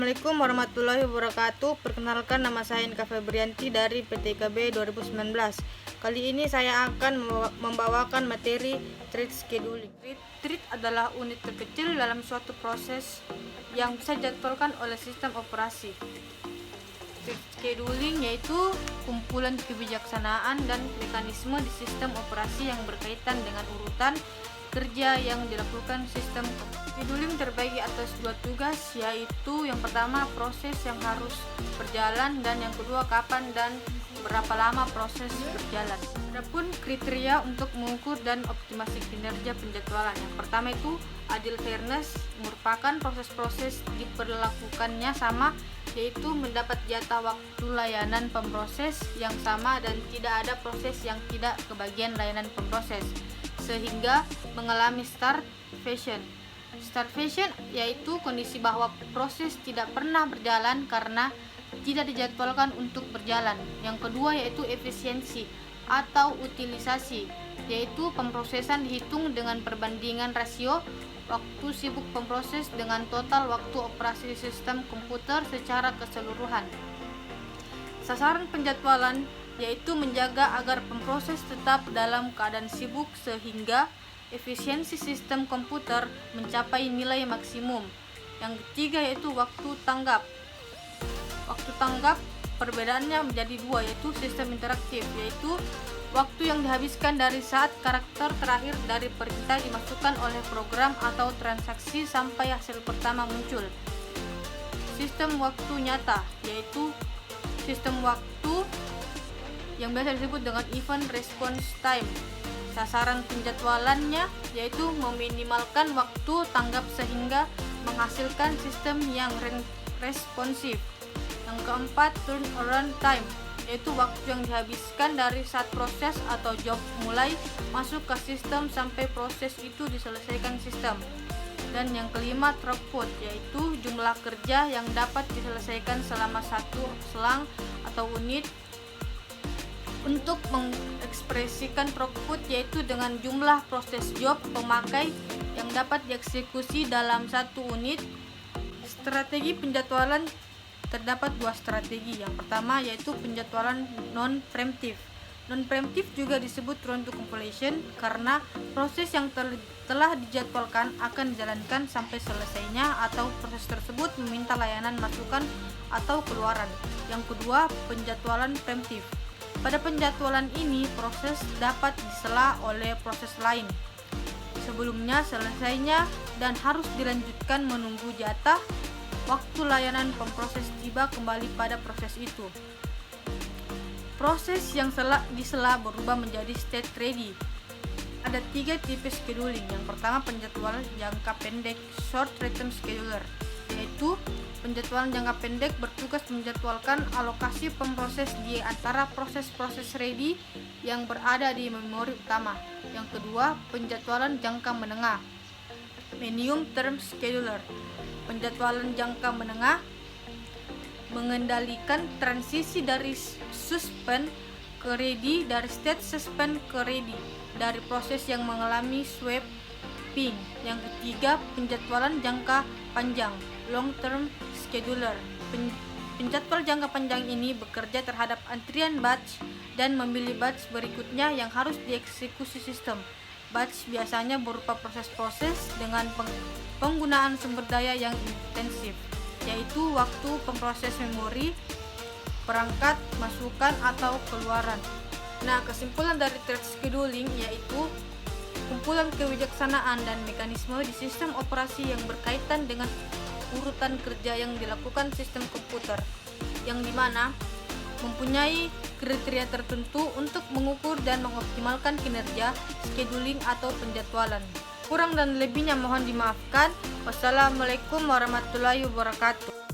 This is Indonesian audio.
Assalamualaikum warahmatullahi wabarakatuh. Perkenalkan, nama saya Inka Febrianti dari PTKB 2019. Kali ini saya akan membawakan materi thread scheduling. Thread adalah unit terkecil dalam suatu proses yang bisa dijadwalkan oleh sistem operasi. Thread scheduling yaitu kumpulan kebijaksanaan dan mekanisme di sistem operasi yang berkaitan dengan urutan kerja yang dilakukan sistem. Scheduling terbagi atas dua tugas, yaitu yang pertama proses yang harus berjalan dan yang kedua kapan dan berapa lama proses berjalan. Adapun kriteria untuk mengukur dan optimasi kinerja penjadwalan, yang pertama itu adil fairness, merupakan proses-proses diperlakukannya sama, yaitu mendapat jatah waktu layanan pemproses yang sama dan tidak ada proses yang tidak kebagian layanan pemproses, sehingga mengalami starvation. Starvation yaitu kondisi bahwa proses tidak pernah berjalan karena tidak dijadwalkan untuk berjalan. Yang kedua yaitu efisiensi atau utilisasi, yaitu pemrosesan dihitung dengan perbandingan rasio waktu sibuk pemproses dengan total waktu operasi sistem komputer secara keseluruhan. Sasaran penjadwalan yaitu menjaga agar pemproses tetap dalam keadaan sibuk sehingga efisiensi sistem komputer mencapai nilai maksimum. Yang ketiga yaitu waktu tanggap. Waktu tanggap perbedaannya menjadi dua, yaitu sistem interaktif, yaitu waktu yang dihabiskan dari saat karakter terakhir dari perintah dimasukkan oleh program atau transaksi sampai hasil pertama muncul. Sistem waktu nyata, yaitu sistem waktu yang biasa disebut dengan event response time. Sasaran penjadwalannya yaitu meminimalkan waktu tanggap sehingga menghasilkan sistem yang responsif. Yang keempat, turnaround time, yaitu waktu yang dihabiskan dari saat proses atau job mulai masuk ke sistem sampai proses itu diselesaikan sistem. Dan yang kelima, throughput, yaitu jumlah kerja yang dapat diselesaikan selama satu selang atau unit. Untuk mengekspresikan throughput yaitu dengan jumlah proses job pemakai yang dapat dieksekusi dalam satu unit. Strategi penjadwalan terdapat dua strategi. Yang pertama yaitu penjadwalan non-preemptive. Non-preemptive juga disebut run to completion karena proses yang telah dijadwalkan akan dijalankan sampai selesainya atau proses tersebut meminta layanan masukan atau keluaran. Yang kedua, penjadwalan preemptive. Pada penjadwalan ini, proses dapat disela oleh proses lain sebelumnya selesainya dan harus dilanjutkan menunggu jatah waktu layanan pemproses tiba kembali pada proses itu. Proses yang disela berubah menjadi state ready. Ada tiga tipe scheduling. Yang pertama, penjadwalan jangka pendek, short term scheduler, yaitu penjadwalan jangka pendek bertugas menjadwalkan alokasi pemproses di antara proses-proses ready yang berada di memori utama. Yang kedua, penjadwalan jangka menengah, medium term scheduler. Penjadwalan jangka menengah mengendalikan transisi dari suspend ke ready, dari state suspend ke ready, dari proses yang mengalami swapping. Yang ketiga, penjadwalan jangka panjang, long term scheduler. Penjadwal jangka panjang ini bekerja terhadap antrian batch dan memilih batch berikutnya yang harus dieksekusi sistem. Batch biasanya berupa proses-proses dengan penggunaan sumber daya yang intensif, yaitu waktu pemproses memori, perangkat, masukan atau keluaran. Nah, kesimpulan dari thread scheduling yaitu kumpulan kebijaksanaan dan mekanisme di sistem operasi yang berkaitan dengan urutan kerja yang dilakukan sistem komputer, yang dimana mempunyai kriteria tertentu untuk mengukur dan mengoptimalkan kinerja scheduling atau penjadwalan. Kurang dan lebihnya mohon dimaafkan. Wassalamualaikum warahmatullahi wabarakatuh.